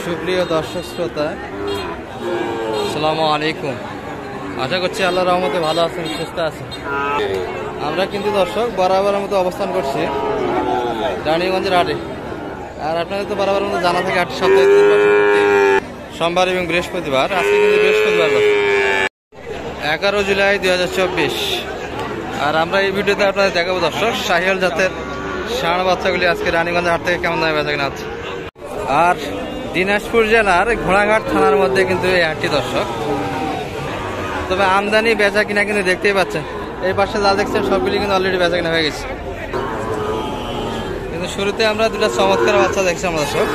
সুপ্রিয় দর্শক শ্রোতা, আসসালামু আলাইকুম। আশা করছি আল্লাহর রহমতে ভালো আছেন, সুস্থ আছেন। আমরা কিন্তু দর্শক বরাবরের মতো অবস্থান করছি রানীগঞ্জের হাটে। আর আপনাদের তো বরাবরের মতো জানা থাকে হাট সপ্তাহে সোমবার এবং বৃহস্পতিবার। আজকে কিন্তু বৃহস্পতিবার 11 জুলাই 2024। আর আমরা এই ভিডিওতে আপনাদের দেখাবো দর্শক শাহিওয়াল জাতের ষাঁড় বাচ্চাগুলি আজকে রানীগঞ্জের হাট থেকে কেমন দামে বেচা কেনা হচ্ছে। আর দিনাজপুর জেলার ঘোড়াঘাট থানার মধ্যে কিন্তু এই হাটটি দর্শক। তবে আমদানি বেচা কিনা কিন্তু দেখতেই পাচ্ছেন, এই পাশে যা দেখছেন সবগুলি কিন্তু অলরেডি বেচা কিনা হয়ে গেছে। কিন্তু শুরুতে আমরা দুটা চমৎকার বাচ্চা দেখছি আমরা দর্শক,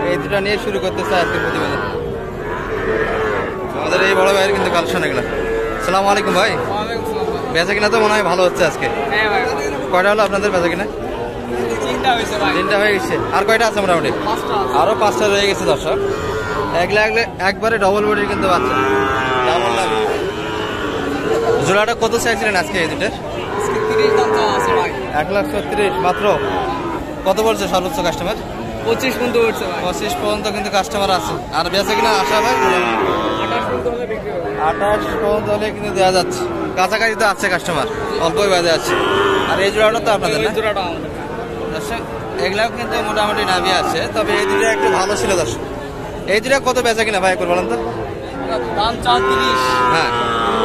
এই দুটা নিয়ে শুরু করতে চাই আজকে প্রতিবেদন। আমাদের এই বড় ভাইয়ের কিন্তু কালেকশন এগুলো। আসসালামু আলাইকুম ভাই। বেচা কিনা তো মনে হয় ভালো হচ্ছে আজকে। কয়টা হলো আপনাদের বেচা কিনা? তিনটা হয়ে গেছে। আর কয়টা আছে মোটামুটি? আরো 5টা রয়ে গেছে দর্শক। একবারে ডবল বডির কিন্তু বাচ্চা। জোড়াটা কত চাইছিলেন আজকে এই দুটোর? 1,30,000 মাত্র। কত বলছে সর্বোচ্চ কাস্টমার? 25 পর্যন্ত উঠছে। 25 পর্যন্ত কিন্তু কাস্টমার আছে। আর বেচা কিনা আশা ভাই 28 পর্যন্ত হলে কিন্তু দেওয়া যাচ্ছে। কাছাকাছি তো আছে কাস্টমার, অল্পই বাজে আছে। আর এই জোড়াটা তো আপনাদের না? দর্শক এগুলাও কিন্তু মোটামুটি নামিয়ে আছে, তবে এই দুটো একটু ভালো ছিল দর্শক। এই দুটো কত বেচা কিনা ভাই বলেন তো? দাম 30। হ্যাঁ,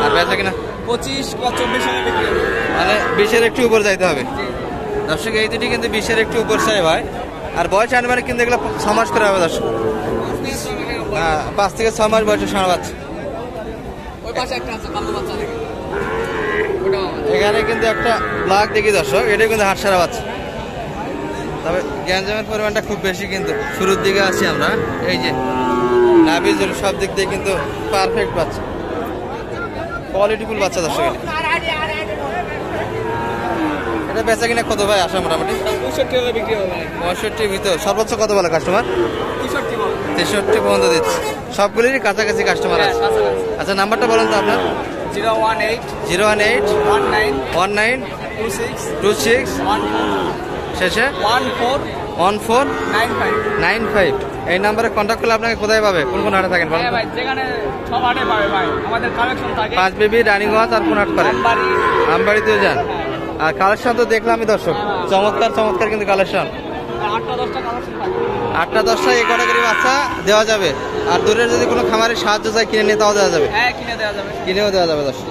আর বেচা কিনা 25 বা 24 বিক্রি হবে। মানে 20-এর একটু উপর যাইতে হবে দর্শক। এই দুটি কিন্তু 20-এর একটু উপর চাই ভাই। আর বয়স আনুমানিক কিন্তু এগুলো 6 মাস করে হবে দর্শক। হ্যাঁ, 5 থেকে 6 মাস বয়সে ষাঁড় বাচ্চা। ওই পাশে একটা আছে কালো বাচ্চা দেখে। এখানে কিন্তু একটা ব্ল্যাক দেখি দর্শক, এটা কিন্তু হাট সারা বাচ্চা। তবে গ্যাঞ্জামের পরিমাণটা খুব বেশি, কিন্তু শুরুর দিকে আছি আমরা। এই যে নাভির জন্য সব দিক দিয়ে কিন্তু পারফেক্ট বাচ্চা, কোয়ালিটিফুল বাচ্চা দর্শক। এটা বেচা কিনা কত ভাই আসা মোটামুটি? 65 বিক্রি হবে। 65 ভিতর সর্বোচ্চ কত বলে কাস্টমার? 63 পর্যন্ত দিচ্ছে। সবগুলিরই কাছাকাছি কাস্টমার আছে। আচ্ছা, নাম্বারটা বলুন তো আপনার। 018 018 19 19 26 26 শেষে 14 95। এই নাম্বারে কন্ট্যাক্ট করলে আপনাকে কোথায় পাবে? কোন কোন হাটে থাকেন বলুন? ভাই যেখানে সব হাটে পাবে ভাই, আমাদের কালেকশন থাকে। 5 বেবি, রানীগঞ্জ আর কোন হাট করেন? আমবাড়িতেও যান। আর কালেকশন তো দেখলামই দর্শক, চমৎকার চমৎকার কিন্তু কালেকশন। 8টা-10টা কালেকশন থাকে। 8টা-10টা এই ক্যাটাগরি বাচ্চা দেওয়া যাবে। আর দূরের যদি কোনো খামারের সাহায্য চাই কিনে নিয়ে তাও দেওয়া যাবে। হ্যাঁ, কিনে দেওয়া যাবে। কিনেও দেওয়া যাবে দর্শক।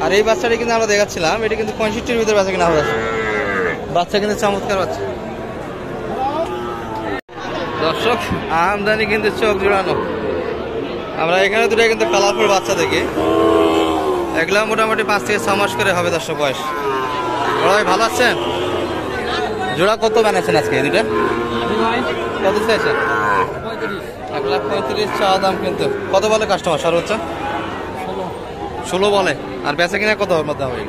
আর এই বাচ্চাটি কিন্তু আমরা দেখাচ্ছিলাম, এটি কিন্তু 65-র ভিতরে বাচ্চা কিনা হবে। বাচ্চা কিন্তু চমৎকার বাচ্চা দর্শক। আমদানি কিন্তু চোখ জোড়ানো। আমরা এখানে দুটো কিন্তু কালারফুল বাচ্চা দেখি। এগুলো মোটামুটি 5 থেকে 6 মাস করে হবে দর্শক বয়স। ভাই ভালো আছেন? জোড়া কত বানাচ্ছেন আজকে এই দুটো? কত চাইছেন? 1,35,000 চাওয়া দাম। কিন্তু কত বলে কাস্টমার সর্বোচ্চ? 16 বলে। আর বেচা কিনা কত মধ্যে হবে?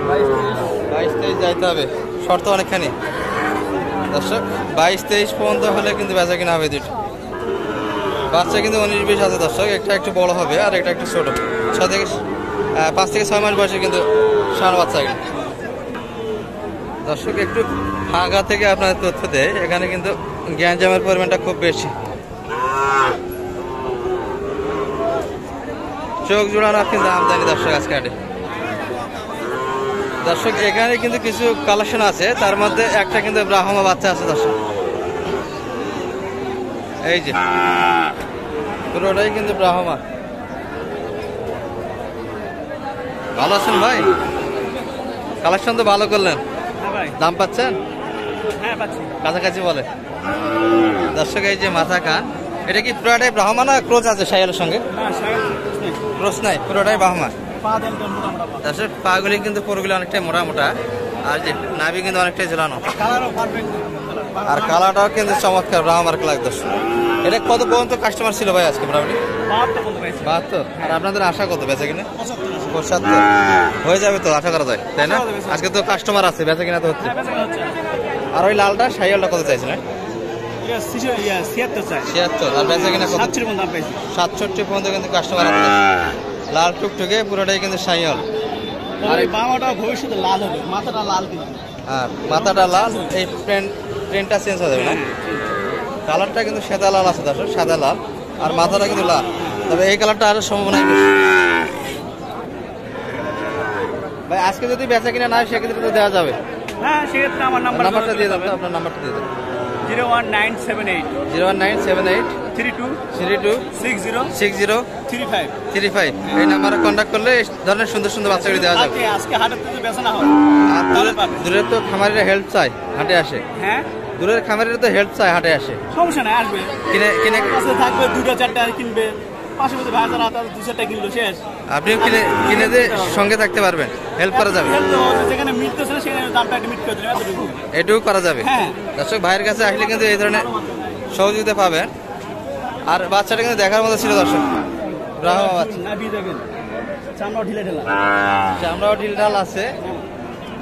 22-23 যাইতে হবে, শর্ত অনেকখানি দর্শক। 22-23 পর্যন্ত হলে কিন্তু বেচা কিনা হবে দুটো বাচ্চা। কিন্তু 19-20 আছে দর্শক। একটা একটু বড় হবে আর একটা একটু ছোট। 5 থেকে 6 মাস বয়সে কিন্তু ষাঁড় বাচ্চা এগুলো দর্শক। একটু ফাঁকা থেকে আপনাদের তথ্য দেয়, এখানে কিন্তু গ্যাঞ্জামের পরিমাণটা খুব বেশি। চোখ জোড়ানো কিন্তু আমদানি দর্শক আজকে হাটে দর্শক। এখানে কিন্তু কিছু কালেকশন আছে, তার মধ্যে একটা কিন্তু ব্রাহ্মা বাচ্চা আছে দর্শক। এই যে পুরোটাই কিন্তু ব্রাহ্মা। ভালো আছেন ভাই? কালেকশন তো ভালো করলেন। দাম পাচ্ছেন? হ্যাঁ, পাচ্ছি। কাছাকাছি বলে দর্শক। এই যে মাথা কান, এটা কি পুরোটাই ব্রাহ্মা না ক্রোচ আছে শাইয়ালের সঙ্গে? ক্রোচ নাই, পুরোটাই ব্রাহ্মা দর্শক। পাগুলি কিন্তু পুরোগুলি অনেকটাই মোটা মোটা। আর যে নাভি কিন্তু অনেকটাই ঝুলানো। আর কালারটাও কিন্তু চমৎকার ব্রাহ্মার কালার দর্শক। এটা কত পর্যন্ত কাস্টমার ছিল ভাই আজকে মোটামুটি? 72। আর আপনাদের আশা কত বেচা কিনা? 75 হয়ে যাবে তো আশা করা যায়, তাই না? আজকে তো কাস্টমার আছে, বেচা কিনা তো হচ্ছে। আর ওই লালটা শাইয়ালটা কত চাইছিলেন? 76। আর বেচা কিনা কত? 67 পর্যন্ত কিন্তু কাস্টমার আছে। লাল টুকটুকে পুরোটাই কিন্তু শাইয়াল। আর এই বামাটা ভবিষ্যতে লাল হবে, মাথাটা লাল কিন্তু। হ্যাঁ, মাথাটা লাল। এই প্রিন্টটা চেঞ্জ হয়ে যাবে না? কালারটা কিন্তু সাদা লাল আছে দর্শক, সাদা লাল, আর মাথাটা কিন্তু লাল। তবে এই কালারটা আরো সম্ভাবনাই বেশি। ভাই আজকে যদি বেচা কিনা না হয় সেক্ষেত্রে তো দেওয়া যাবে। হ্যাঁ, সেক্ষেত্রে আমার নাম্বারটা দিয়ে দেন তো, আপনার নাম্বারটা দিয়ে দেন। 01978 01978 32 32 60 60 35। 35। এই নাম্বারে কন্ট্যাক্ট করলে এই ধরনের সুন্দর সুন্দর বাচ্চাগুলি দেওয়া যাবে। আজকে হাটের থেকে বেচা না হয় আর দূরের তো খামারিরা হেল্প চায়, হাটে আসে। হ্যাঁ, দূরের খামারিরা তো হেল্প চায়, হাটে আসে। সমস্যা নাই, আসবে কিনে কিনে কাছে থাকবে, 2-4টা কিনবে, পাশে মধ্যে ভাই যারা তারা 2-4টা কিনলো, শেষ। আপনিও কিনে কিনে দিয়ে সঙ্গে থাকতে পারবেন, হেল্প করা যাবে। যেখানে মিলতেছে না সেখানে দামটা একটু মিট করে দেবে, এতটুকু। এটুকু করা যাবে। হ্যাঁ। দর্শক ভাইয়ের কাছে আসলে কিন্তু এই ধরনের সহযোগিতা পাবেন। আর বাচ্চাটা কিন্তু দেখার মতো ছিল দর্শক, ব্রাহ্মা বাচ্চা। নাভি দেখেন, চামড়াও ঢিলে ঢেলা। চামড়াও ঢিলঢাল আছে,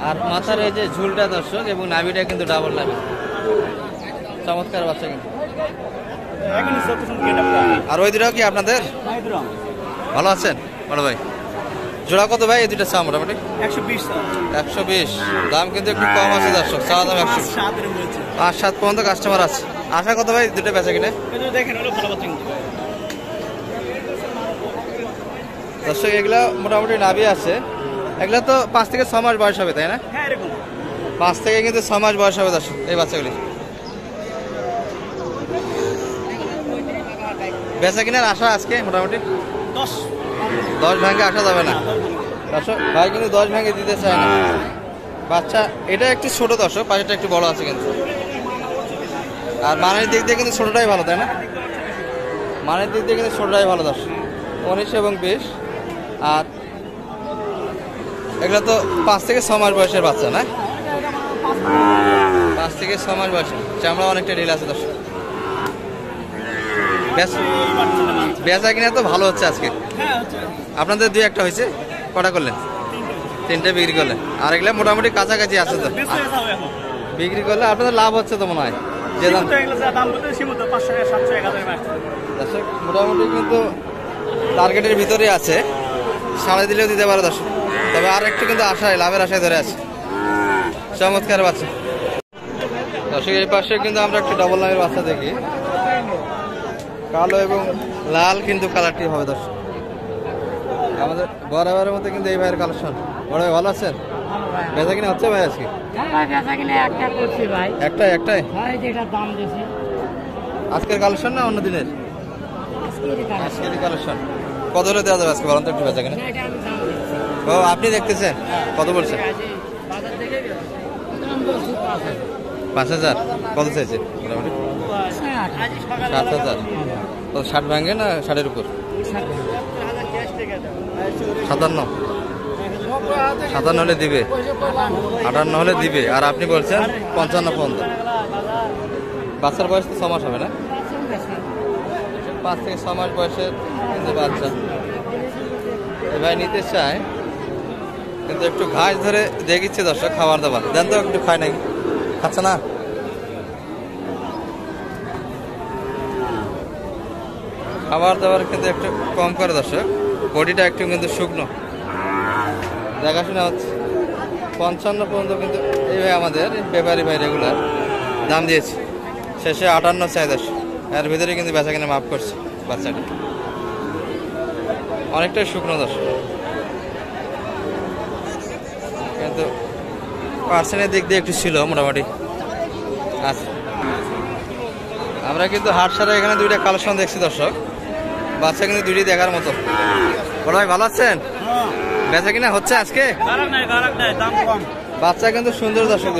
আর মাথার এই যে ঝুলটা দর্শক এবং নাভিটা কিন্তু ডাবল নাভি, চমৎকার বাচ্চা কিন্তু। এখনই সব কিছু গেট আপটা। আর ওই দুটাও কি আপনাদের? মাইদুরাম ভালো আছেন বড় ভাই? জোড়া কত ভাই এই দুটা চা মোটামুটি? 120 টাকা। 120। দাম কিন্তু একটু কম আছে দর্শক, চাওয়া দাম 100। 7 এর মধ্যে 5-7 পর্যন্ত কাস্টমার আছে। আশা কত ভাই দুটো বেচা কিনে? এই দেখেন, হলো ভালো বাচ্চা কিন্তু। দর্শক এগুলা মোটামুটি নাভি আছে, এগুলা তো 5 থেকে 6 মাস বয়স হবে, তাই না? হ্যাঁ, এরকম 5 থেকে কিন্তু 6 মাস বয়স হবে দর্শক এই বাচ্চাগুলি। বেচা কিনার আশা আজকে মোটামুটি 10 ভাঙে আসা যাবে না দর্শক। ভাই কিন্তু 10 ভাঙে দিতে চায় না। বাচ্চা এটা একটু ছোট দর্শক, পাশেরটা একটু বড় আছে কিন্তু। আর মানের দিক দিয়ে কিন্তু ছোটটাই ভালো, তাই না? মানের দিক দিয়ে কিন্তু ছোটটাই ভালো দর্শক, 19 এবং 20। আর এগুলো তো 5 থেকে 6 মাস বয়সের বাচ্চা না? 5 থেকে 6 মাস বয়সে, চামড়া অনেকটা ঢিল আছে দর্শক। বেচা কিনা তো ভালো হচ্ছে আজকে। হ্যাঁ, হচ্ছে। আপনাদের 2-1টা হয়েছে, কটা করলেন? 3টে বিক্রি করলেন। আর এগুলো মোটামুটি কাছাকাছি আছে তো, বেশি হয়ে যাবে এখন। বিক্রি করলে আপনাদের লাভ হচ্ছে তো মনে হয়। যে দাম সীমিত এগুলো যা দাম বলতে সীমিত, 500 টাকা, 700 1000 মাস। দর্শক মোটামুটি কিন্তু টার্গেটের ভিতরে আছে, সাড়ে দিলেও দিতে পারে দর্শক। তবে আর একটু কিন্তু আশায়, লাভের আশায় ধরে আছে। চমৎকার বাচ্চা দর্শক। এই পাশে কিন্তু আমরা একটু ডবল লাইনের বাচ্চা দেখি, কালো এবং লাল কিন্তু কালারটি হবে দর্শক। আমাদের বরাবরের মধ্যে কিন্তু এই ভাইয়ের কালেকশন। বড় ভাই ভালো আছেন? বেচা কিনা হচ্ছে ভাই আজকে? একটাই আজকের কালেকশন না অন্য দিনের? আজকের কালেকশন। কত হলে দেওয়া যাবে আজকে বলেন তো একটু বেচা কিনা? ও আপনি দেখতেছেন, কত বলছেন? 5000। কত চাইছে মোটামুটি? 7000। 60 ভাঙে না 60-এর উপর? 57 হলে দিবে, 58 হলে দিবে। আর আপনি বলছেন 55 পর্যন্ত। বাচ্চার বয়স তো 6 মাস হবে না? 5 থেকে 6 মাস বয়সের কিন্তু বাচ্চা এবার নিতে চায়, কিন্তু একটু ঘাস ধরে দেখিচ্ছে দর্শক। খাবার দাবার দেন তো, একটু খায় নাকি? খাচ্ছে না? খাবার দাবার কিন্তু একটু কম করে দর্শক, বডিটা একটু কিন্তু শুকনো, দেখাশোনা হচ্ছে। 55 পর্যন্ত কিন্তু এই ভাই আমাদের ব্যাপারী ভাই রেগুলার দাম দিয়েছে, শেষে 58 চাই দর্শক। এর ভিতরে কিন্তু বেচা কিনে মাফ করছে বাচ্চাটা, অনেকটাই শুকনো দর্শক। কিন্তু পার্সেন্টের দিক দিয়ে একটু ছিল মোটামুটি। আচ্ছা, আমরা কিন্তু হাট সারা এখানে 2টা কালেকশন দেখছি দর্শক, বাচ্চা কিন্তু 2টি দেখার মতো। বড় ভাই ভালো আছেন? বেচা কিনা হচ্ছে আজকে? দাম কম। বাচ্চা কিন্তু সুন্দর দর্শক,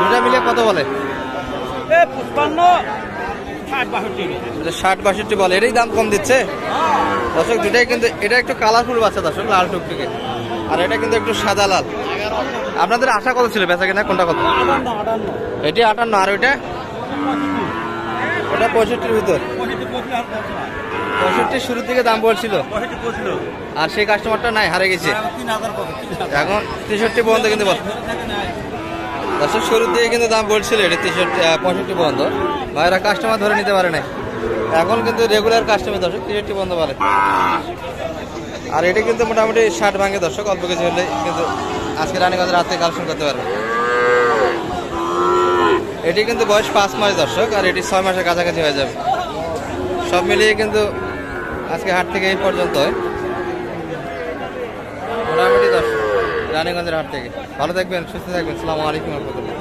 2টা মিলে কত বলে? 60-62 বলে, এটাই দাম কম দিচ্ছে দর্শক। 2টাই কিন্তু, এটা একটু কালারফুল বাচ্চা দর্শক, লাল টুকটুকে, আর এটা কিন্তু একটু সাদা লাল। আপনাদের আশা কত ছিল বেচা কিনা? কোনটা কত? এটি 58, আর ওইটা? ওটা 65-র ভিতর। 65 শুরুর দিকে দাম বলছিল, আর সেই কাস্টমারটা নাই, হারে গেছে। এখন 63 পর্যন্ত কিন্তু বল দর্শক, শুরুর দিকে কিন্তু দাম বলছিল এটা 65 পর্যন্ত। ভাইরা কাস্টমার ধরে নিতে পারে নাই, এখন কিন্তু রেগুলার কাস্টমার দর্শক 63 পর্যন্ত বলে। আর এটা কিন্তু মোটামুটি 60 ভাঙে দর্শক, অল্প কিছু হলে কিন্তু আজকে রানীগঞ্জের রাতে কালেকশন করতে পারবে। এটি কিন্তু বয়স 5 মাস দর্শক, আর এটি 6 মাসের কাছাকাছি হয়ে যাবে। সব মিলিয়ে কিন্তু আজকে হাট থেকে এই পর্যন্ত মোটামুটি দর্শক রানীগঞ্জের হাট থেকে। ভালো থাকবেন, সুস্থ থাকবেন। আসসালামু আলাইকুম রহমতুল্লাহ।